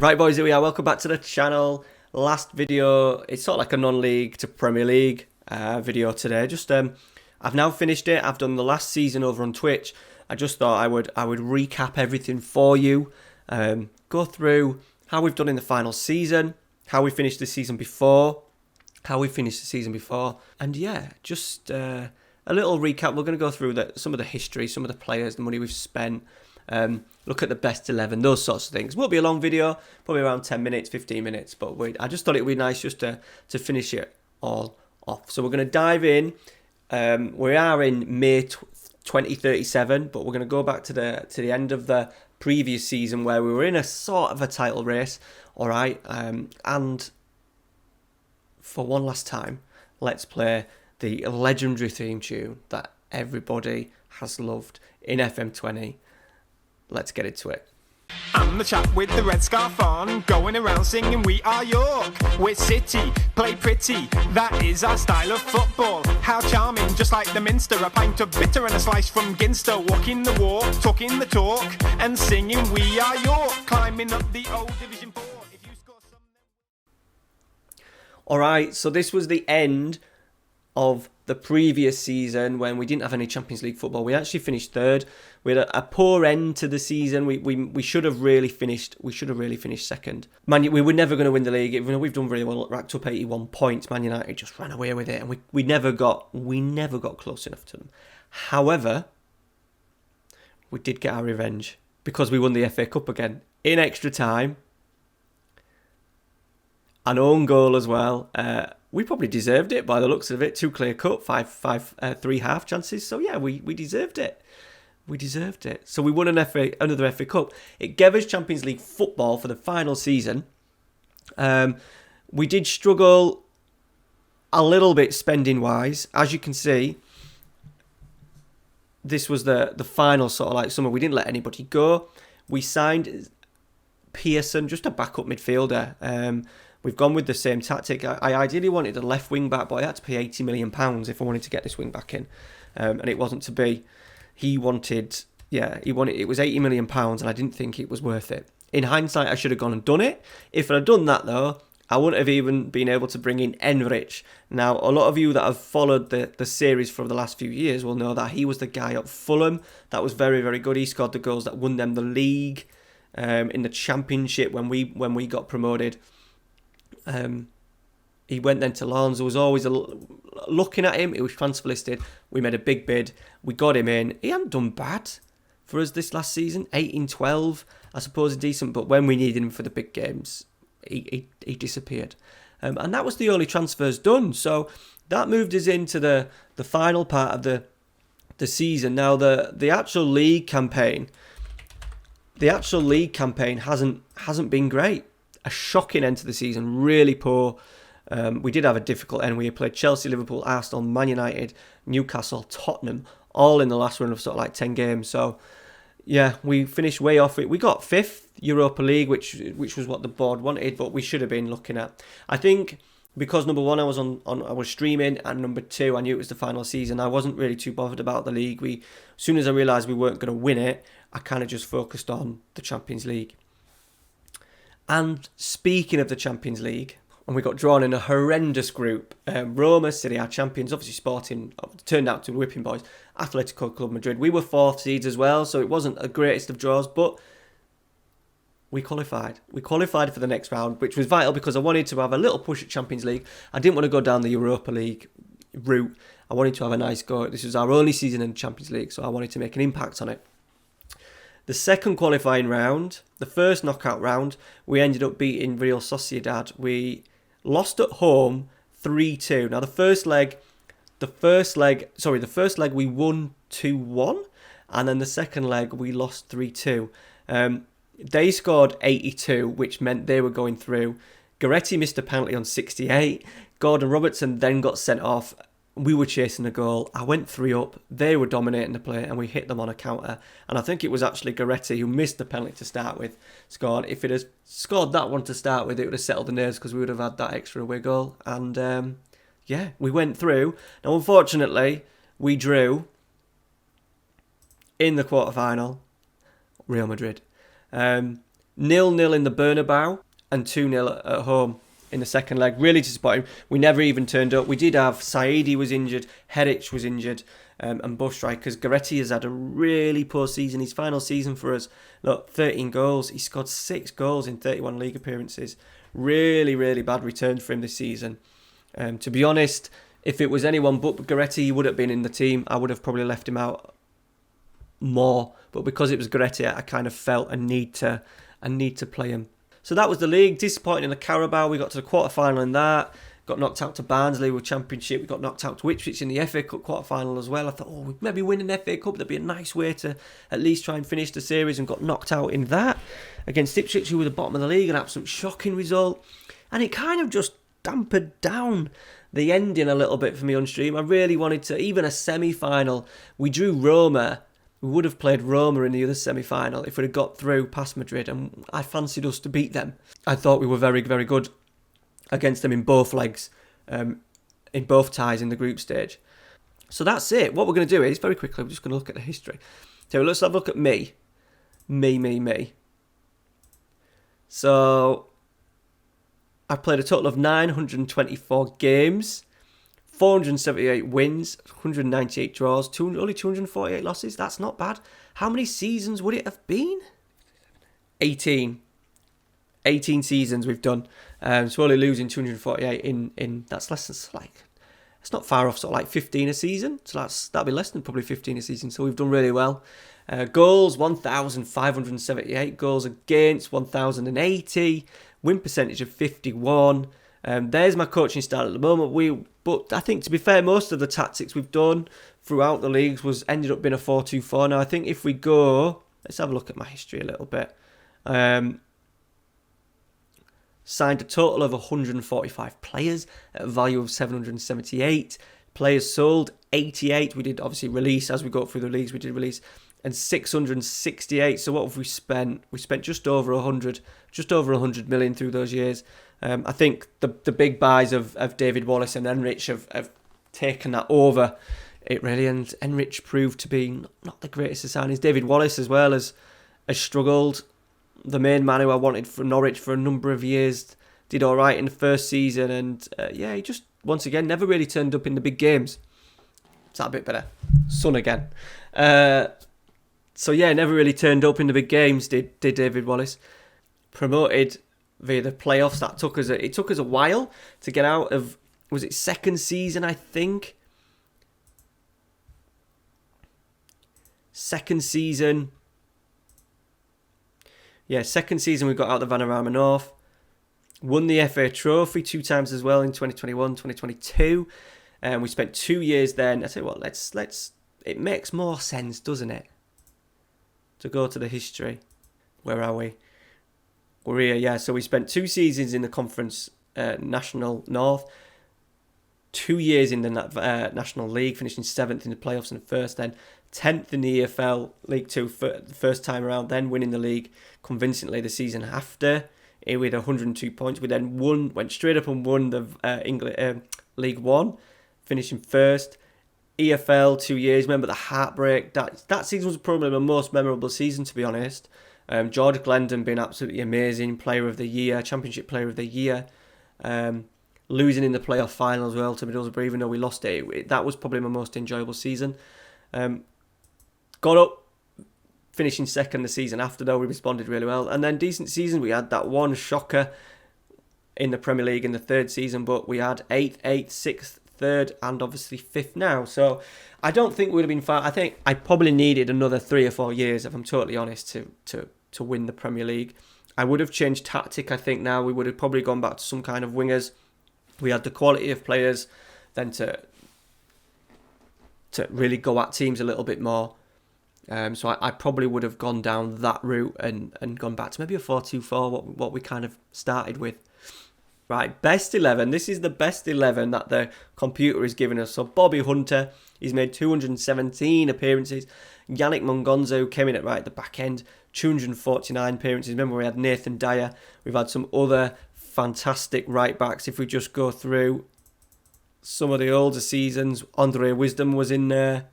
Right, boys, here we are. Welcome back to the channel. Last video, it's sort of like a non-league to Premier League video today. I've now finished it. I've done the last season over on Twitch. I just thought I would recap everything for you, go through how we've done in the final season, how we finished the season before, and yeah, just a little recap. We're going to go through some of the history, some of the players, the money we've spent. Look at the best 11, those sorts of things. Won't be a long video, probably around 10 minutes, 15 minutes, but I just thought it would be nice just to finish it all off. So we're going to dive in. We are in May 2037, but we're going to go back to the end of the previous season where we were in a sort of a title race, all right? And for one last time, let's play the legendary theme tune that everybody has loved in FM20. Let's get into it. I'm the chap with the red scarf on, going around singing we are York. We're City, play pretty, that is our style of football. How charming, just like the Minster, a pint of bitter and a slice from Ginster. Walking the walk, talking the talk, and singing we are York. Climbing up the old Division 4. If you score some... Alright, so this was the end of the previous season when we didn't have any Champions League football. We actually finished third. We had a poor end to the season. We should have really finished. We should have really finished second. We were never going to win the league. Even though we've done really well, racked up 81 points. Man United just ran away with it, and we never got close enough to them. However, we did get our revenge because we won the FA Cup again in extra time. An own goal as well. We probably deserved it by the looks of it. 2 clear cut, 3 half chances. So yeah, we deserved it. We deserved it. So we won another FA Cup. It gave us Champions League football for the final season. We did struggle a little bit spending wise. As you can see, this was the final sort of like summer. We didn't let anybody go. We signed Pearson, just a backup midfielder. We've gone with the same tactic. I ideally wanted a left wing back, but I had to pay £80 million if I wanted to get this wing back in. And it wasn't to be. It was £80 million, and I didn't think it was worth it. In hindsight, I should have gone and done it. If I'd have done that, though, I wouldn't have even been able to bring in Enrich. Now, a lot of you that have followed the series for the last few years will know that he was the guy at Fulham. That was very, very good. He scored the goals that won them the league in the Championship when we got promoted. He went then to Lens. There was always looking at him. It was transfer listed. We made a big bid. We got him in. He hadn't done bad for us this last season. 18-12, I suppose, decent. But when we needed him for the big games, he disappeared. And that was the only transfers done. So that moved us into the final part of the season. Now the actual league campaign hasn't been great. A shocking end to the season, really poor. We did have a difficult end. We played Chelsea, Liverpool, Arsenal, Man United, Newcastle, Tottenham, all in the last run of sort of like 10 games. So, yeah, we finished way off it. We got 5th Europa League, which was what the board wanted, but we should have been looking at. I think because number one, I was streaming, and number two, I knew it was the final season. I wasn't really too bothered about the league. As soon as I realised we weren't going to win it, I kind of just focused on the Champions League. And speaking of the Champions League, and we got drawn in a horrendous group. Roma, Serie A champions, obviously Sporting turned out to be whipping boys. Atletico Club Madrid. We were 4th seeds as well, so it wasn't the greatest of draws, but we qualified. We qualified for the next round, which was vital because I wanted to have a little push at Champions League. I didn't want to go down the Europa League route. I wanted to have a nice go. This was our only season in the Champions League, so I wanted to make an impact on it. The second qualifying round, the first knockout round, we ended up beating Real Sociedad. We lost at home 3-2. Now the first leg we won 2-1, and then the second leg we lost 3-2. They scored 82, which meant they were going through. Goretti missed a penalty on 68. Gordon Robertson then got sent off. We were chasing a goal. I went 3 up. They were dominating the play, and we hit them on a counter. And I think it was actually Goretti who missed the penalty to start with. Scored. If it had scored that one to start with, it would have settled the nerves because we would have had that extra away goal. And we went through. Now, unfortunately, we drew in the quarterfinal. Real Madrid. 0-0 in the Bernabeu and 2-0 at home in the second leg. Really disappointing. We never even turned up. We did have Saidi was injured, Heric was injured, and both strikers. Goretti has had a really poor season. His final season for us, look, 13 goals. He scored 6 goals in 31 league appearances. Really, really bad returns for him this season. To be honest, if it was anyone but Goretti, he would have been in the team. I would have probably left him out more. But because it was Goretti, I kind of felt a need to play him. So that was the league. Disappointing in the Carabao. We got to the quarter-final in that. Got knocked out to Barnsley with Championship. We got knocked out to Ipswich in the FA Cup quarter-final as well. I thought, we'd maybe win an FA Cup. That'd be a nice way to at least try and finish the series, and got knocked out in that. Against Ipswich, who were the bottom of the league. An absolute shocking result. And it kind of just dampened down the ending a little bit for me on stream. I really wanted to, even a semi-final. We drew Roma. We would have played Roma in the other semi-final if we'd have got through past Madrid, and I fancied us to beat them. I thought we were very, very good against them in both legs, in both ties in the group stage. So that's it. What we're going to do is, very quickly, we're just going to look at the history. So let's have a look at me. Me. So I played a total of 924 games. 478 wins, 198 draws, only 248 losses. That's not bad. How many seasons would it have been? 18 seasons we've done. So only losing 248 in that's less than it's not far off, sort of like 15 a season. So that'll be less than probably 15 a season. So we've done really well. Goals 1,578, goals against 1,080, win percentage of 51. There's my coaching style at the moment. But I think, to be fair, most of the tactics we've done throughout the leagues ended up being a 4-2-4. Now I think if we go, let's have a look at my history a little bit. Signed a total of 145 players at a value of 778. Players sold 88. We did obviously release as we go through the leagues. We did release, and 668. So what have we spent? We spent just over 100 million through those years. I think the big buys of David Wallace and Enrich have taken that over it really, and Enrich proved to be not the greatest of signings. David Wallace as well has struggled. The main man who I wanted from Norwich for a number of years did all right in the first season, and he just once again never really turned up in the big games. Is that a bit better? Son again. Never really turned up in the big games. Did David Wallace. Promoted via the playoffs. It took us a while to get out of, was it second season, I think? Second season we got out of the Vanarama North. Won the FA Trophy 2 times as well in 2021, 2022. And we spent 2 years then. I tell you what, let's it makes more sense, doesn't it? To go to the history. Where are we? We're here, yeah. So we spent 2 seasons in the Conference National North, 2 years in the National League, finishing 7th in the playoffs in the first, then 10th in the EFL League 2 for the first time around, then winning the league convincingly the season after with 102 points. We then went straight up and won the League 1, finishing first. EFL 2 years, remember the heartbreak. That season was probably my most memorable season, to be honest. George Glendon being absolutely amazing, Player of the Year, Championship Player of the Year, losing in the playoff final as well to Middlesbrough, even though we lost it. That was probably my most enjoyable season. Got up, finishing second the season after, though we responded really well. And then decent season, we had that one shocker in the Premier League in the third season, but we had 8th, 6th, 3rd, and obviously 5th now. So I don't think we would have been far. I think I probably needed another 3 or 4 years, if I'm totally honest, to win the Premier League. I would have changed tactic, I think. Now we would have probably gone back to some kind of wingers. We had the quality of players then to really go at teams a little bit more. So I probably would have gone down that route and gone back to maybe a 4-2-4, what we kind of started with. Right, best 11. This is the best 11 that the computer is giving us. So Bobby Hunter, he's made 217 appearances. Yannick Mongonzo came in at the back end, 249 appearances. Remember, we had Nathan Dyer. We've had some other fantastic right backs. If we just go through some of the older seasons, Andre Wisdom was in there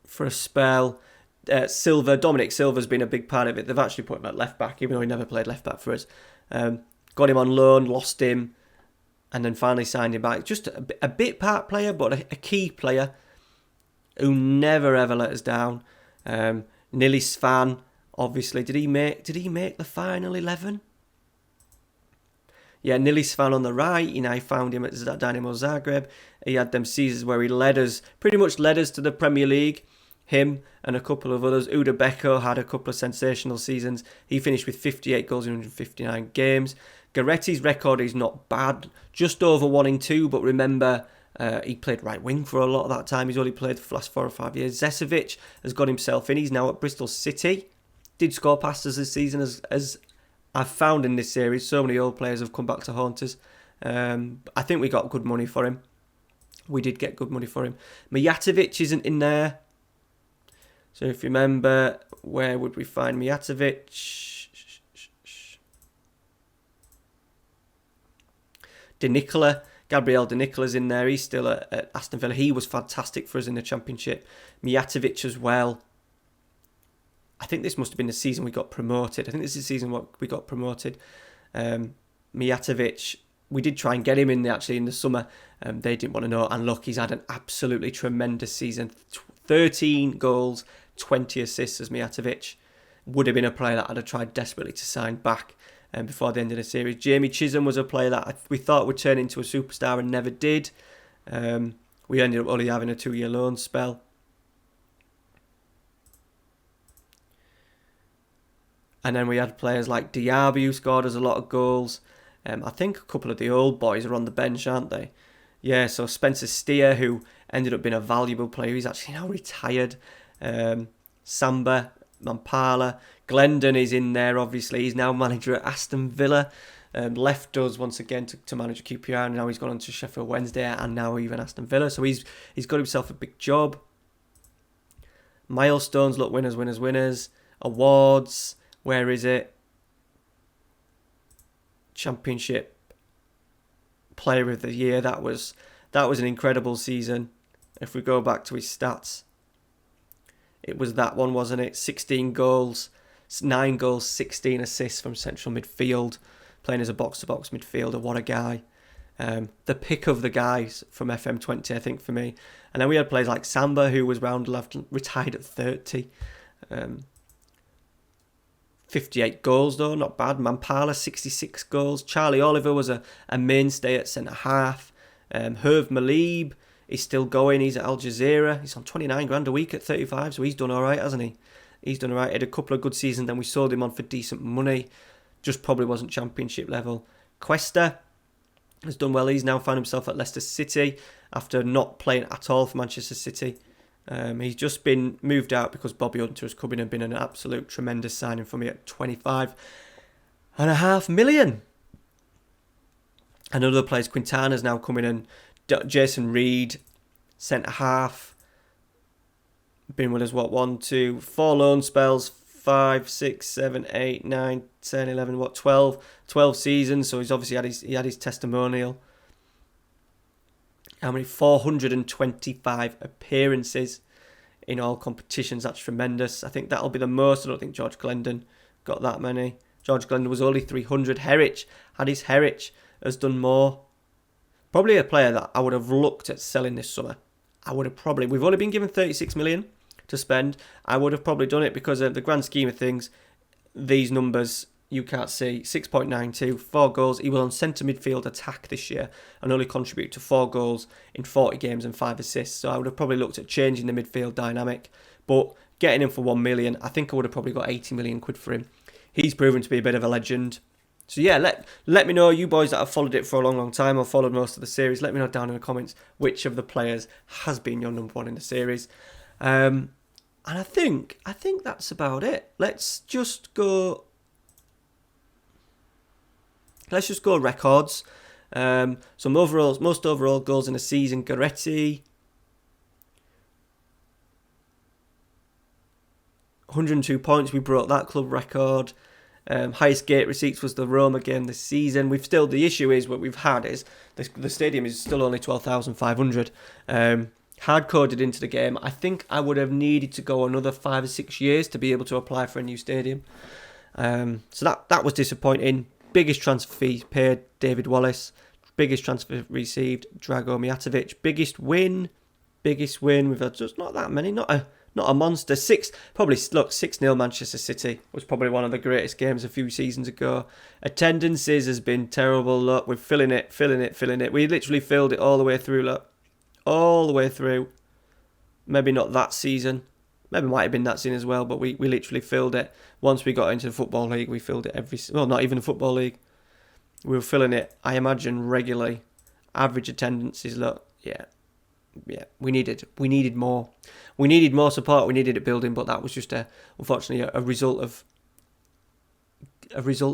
for a spell. Dominic Silva's been a big part of it. They've actually put him at left back, even though he never played left back for us. Got him on loan, lost him, and then finally signed him back. Just a bit part player, but a key player who never ever let us down. Nili Svan, obviously, did he make the final 11? Yeah, Nili Svan on the right. I found him at Dynamo Zagreb. He had them seasons where he pretty much led us to the Premier League. Him and a couple of others. Uda Beko had a couple of sensational seasons. He finished with 58 goals in 159 games. Goretti's record is not bad, just over 1 in 2, but remember, he played right wing for a lot of that time. He's only played for the last 4 or 5 years. Zesevic has got himself in. He's now at Bristol City. Did score past us this season, as I've found in this series. So many old players have come back to haunt us. I think we got good money for him. We did get good money for him. Mijatovic isn't in there. So if you remember, where would we find Mijatovic? Gabriel De Nicola's in there. He's still at Aston Villa. He was fantastic for us in the Championship. Mijatovic as well. I think this must have been the season we got promoted. I think this is the season we got promoted. Mijatovic, we did try and get him in in the summer. They didn't want to know. And look, he's had an absolutely tremendous season. 13 goals, 20 assists as Mijatovic. Would have been a player that I'd have tried desperately to sign back before the end of the series. Jamie Chisholm was a player that we thought would turn into a superstar and never did. We ended up only having a 2-year loan spell. And then we had players like Diaby, who scored us a lot of goals. I think a couple of the old boys are on the bench, aren't they? Yeah, so Spencer Steer, who ended up being a valuable player. He's actually now retired. Samba, Mampala. Glendon is in there, obviously. He's now manager at Aston Villa. Left us once again to manage QPR. And now he's gone on to Sheffield Wednesday and now even Aston Villa. So he's got himself a big job. Milestones, look, winners, winners, winners. Awards. Where is it? Championship Player of the Year. That was an incredible season. If we go back to his stats, it was that one, wasn't it? 16 goals, 9 goals, 16 assists from central midfield, playing as a box-to-box midfielder. What a guy. The pick of the guys from FM20, I think, for me. And then we had players like Samba, who was round left, retired at 30. 58 goals though, not bad. Mampala, 66 goals. Charlie Oliver was a mainstay at centre-half. Herve Malib is still going. He's at Al Jazeera. He's on 29 grand a week at 35, so he's done all right, hasn't he? He's done all right. He had a couple of good seasons, then we sold him on for decent money. Just probably wasn't Championship level. Cuesta has done well. He's now found himself at Leicester City after not playing at all for Manchester City. He's just been moved out because Bobby Hunter has come in and been an absolute tremendous signing for me at 25.5 million. Another players, Quintana's now coming in. Jason Reed, centre half, been with us 1, 2, 4 loan spells, 5, 6, 7, 8, 9, 10, 11, 12 seasons. So he's obviously had his testimonial. How many? 425 appearances in all competitions. That's tremendous. I think that'll be the most. I don't think George Glendon got that many. George Glendon was only 300. Herich has done more. Probably a player that I would have looked at selling this summer. We've only been given 36 million to spend. I would have probably done it because of the grand scheme of things, these numbers you can't see. 6.92, 4 goals. He will on centre midfield attack this year and only contribute to 4 goals in 40 games and 5 assists. So I would have probably looked at changing the midfield dynamic. But getting him for 1 million, I think I would have probably got 80 million quid for him. He's proven to be a bit of a legend. So yeah, let me know, you boys that have followed it for a long, long time or followed most of the series, let me know down in the comments which of the players has been your number one in the series. And I think that's about it. Let's just go records. Some most overall goals in a season. Goretti, 102 points. We broke that club record. Highest gate receipts was the Roma game this season. The issue is what we've had is the stadium is still only 12,500. hard-coded into the game. I think I would have needed to go another 5 or 6 years to be able to apply for a new stadium. So that was disappointing. Biggest transfer fee paid, David Wallace. Biggest transfer received, Drago Mijatovic. Biggest win. We've had just not that many. Not a monster. 6-0 Manchester City was probably one of the greatest games a few seasons ago. Attendances has been terrible. Look, we're filling it. We literally filled it all the way through. Look, all the way through. Maybe not that season. Maybe it might have been that season as well, but we literally filled it. Once we got into the Football League, we filled it not even the Football League. We were filling it, I imagine, regularly. Average attendances, look, yeah. We needed more. We needed more support. We needed it building, but that was just unfortunately a result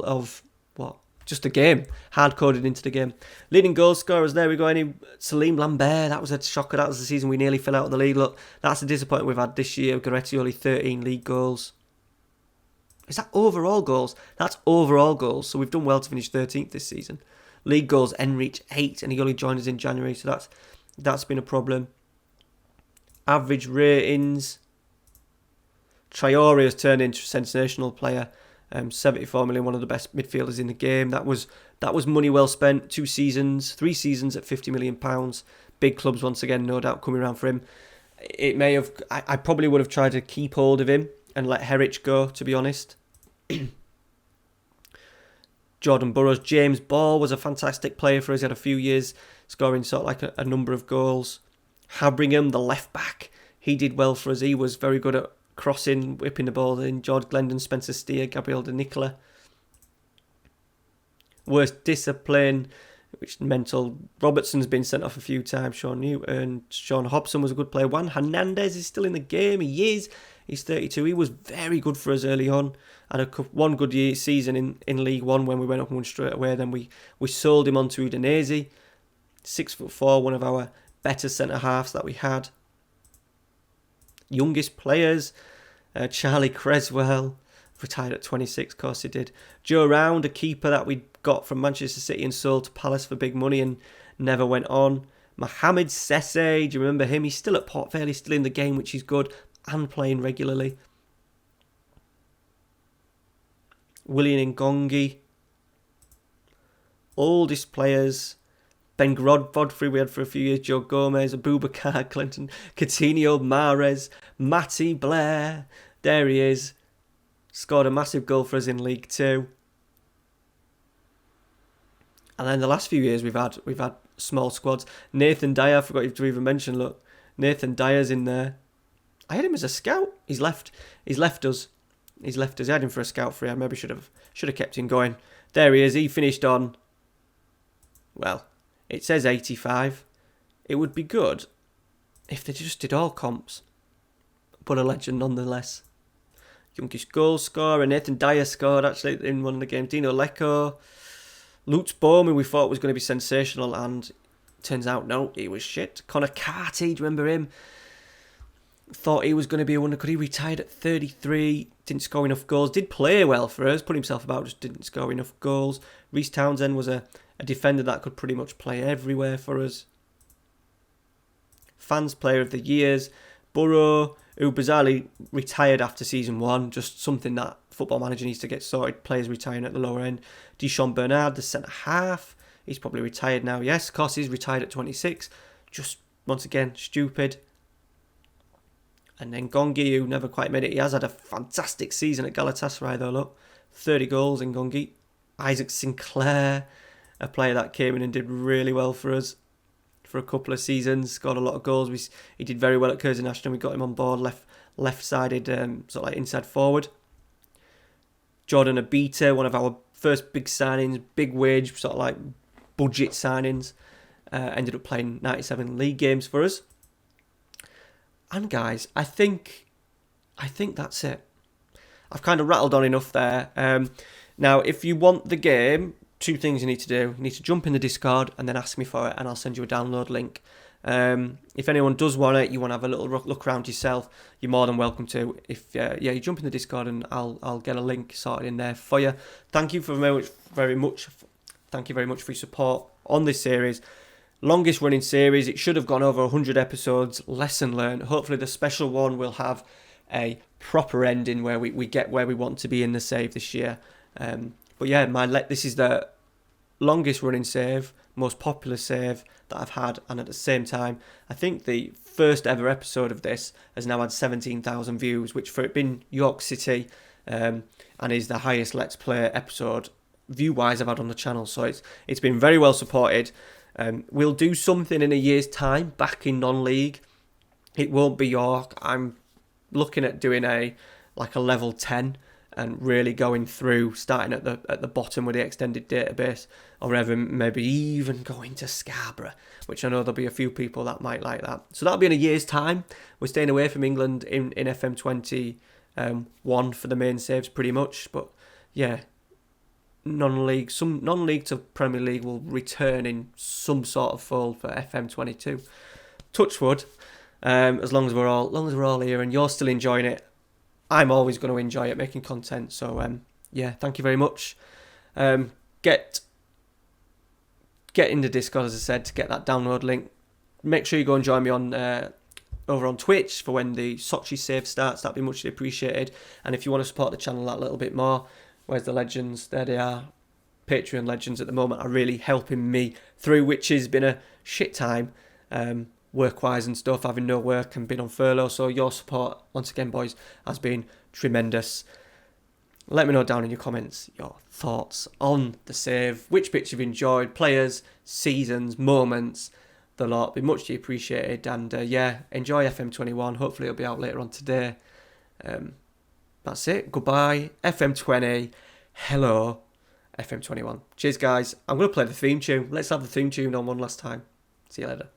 of what? Just the game, hard-coded into the game. Leading goal scorers, there we go. Salim Lambert, that was a shocker. That was the season we nearly fell out of the league. Look, that's a disappointment we've had this year. Goretti only 13 league goals. Is that overall goals? That's overall goals. So we've done well to finish 13th this season. League goals, Enrich 8, and he only joined us in January. So that's been a problem. Average ratings. Traore has turned into a sensational player. 74 million, one of the best midfielders in the game. That was money well spent. 3 seasons at £50 million. Big clubs once again, no doubt, coming around for him. It may have. I probably would have tried to keep hold of him and let Herrich go, to be honest. Jordan Burroughs, James Ball was a fantastic player for us. He had a few years scoring sort of like a number of goals. Habringham, the left back, he did well for us. He was very good at crossing, whipping the ball in. George Glendon, Spencer Steer, Gabriel De Nicola. Worst discipline, which mental. Robertson's been sent off a few times. Sean Newton, Sean Hobson was a good player. Juan Hernandez is still in the game. He is. He's 32. He was very good for us early on. Had one good season in League One when we went up and won straight away. Then we sold him on to Udinese. 6'4", one of our better centre halves that we had. Youngest players, Charlie Creswell, retired at 26, of course he did. Joe Round, a keeper that we got from Manchester City and sold to Palace for big money and never went on. Mohamed Sesse, do you remember him? He's still at Port Vale, he's still in the game, which is good, and playing regularly. William Ngongi. Oldest players, Ben Godfrey we had for a few years, Joe Gomez, Abubakar, Clinton, Coutinho, Mahrez, Matty Blair, there he is, scored a massive goal for us in League Two. And then the last few years we've had small squads. Nathan Dyer, I forgot to even mention, look, Nathan Dyer's in there. I had him as a scout. He's left us. I had him for a scout free. I maybe should have kept him going. There he is. He finished on, well, it says 85. It would be good if they just did all comps, but a legend nonetheless. Youngest goal scorer, Nathan Dyer scored actually in one of the games. Dino Lecco, Lutz Bowman we thought was going to be sensational, and turns out no, he was shit. Connor Carty, do you remember him? Thought he was going to be a wonder. Could he retired at 33? Didn't score enough goals. Did play well for us. Put himself about. Just didn't score enough goals. Reece Townsend was a defender that could pretty much play everywhere for us. Fans Player of the Years. Burrow, who bizarrely retired after season 1. Just something that Football Manager needs to get sorted. Players retiring at the lower end. Deschamps Bernard, the centre half. He's probably retired now. Yes, of course he's retired at 26. Just, once again, stupid. And then Gongi, who never quite made it. He has had a fantastic season at Galatasaray though, look. 30 goals in Gongi. Isaac Sinclair, a player that came in and did really well for us for a couple of seasons. Scored a lot of goals. He did very well at Curzon National. We got him on board, left-sided, sort of like inside forward. Jordan Abita, one of our first big signings, big wage, sort of like budget signings. Ended up playing 97 league games for us. And guys, I think that's it. I've kind of rattled on enough there. Now, if you want the game, 2 things you need to do. You need to jump in the Discord and then ask me for it, and I'll send you a download link. If anyone does want it, you want to have a little look around yourself, you're more than welcome to. If you jump in the Discord and I'll get a link sorted in there for you. Thank you very much for your support on this series. longest running series. It should have gone over 100 episodes. Lesson learned. Hopefully the special one will have a proper ending where we get where we want to be in the save this year. But yeah, this is the longest running save, most popular save that I've had, and at the same time, I think the first ever episode of this has now had 17,000 views, which for it being York City, and is the highest Let's Play episode view-wise I've had on the channel. So it's been very well supported. We'll do something in a year's time back in non-league. It won't be York. I'm looking at doing a level 10 and really going through, starting at the bottom with the extended database, or maybe even going to Scarborough, which I know there'll be a few people that might like that. So that'll be in a year's time. We're staying away from England in FM20 1 for the main saves pretty much, but yeah, some non-league to Premier League will return in some sort of fold for FM22. Touch wood, as long as we're all here and you're still enjoying it. I'm always going to enjoy it, making content. So yeah, thank you very much. Get in the Discord, as I said, to get that download link. Make sure you go and join me on over on Twitch for when the Sochi save starts. That'd be muchly appreciated. And if you want to support the channel that little bit more, where's the legends? There they are. Patreon legends at the moment are really helping me through, which has been a shit time, work-wise and stuff, having no work and been on furlough. So your support, once again, boys, has been tremendous. Let me know down in your comments your thoughts on the save, which bits you've enjoyed, players, seasons, moments, the lot. Be muchly appreciated. And yeah, enjoy FM21. Hopefully it'll be out later on today. That's it. Goodbye. FM20. Hello. FM21. Cheers, guys. I'm going to play the theme tune. Let's have the theme tune on one last time. See you later.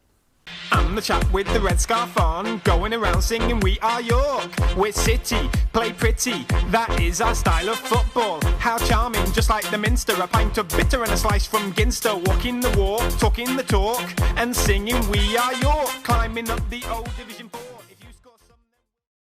I'm the chap with the red scarf on, going around singing we are York. We're City, play pretty, that is our style of football. How charming, just like the Minster, a pint of bitter and a slice from Ginster. Walking the walk, talking the talk, and singing we are York. Climbing up the old Division 4.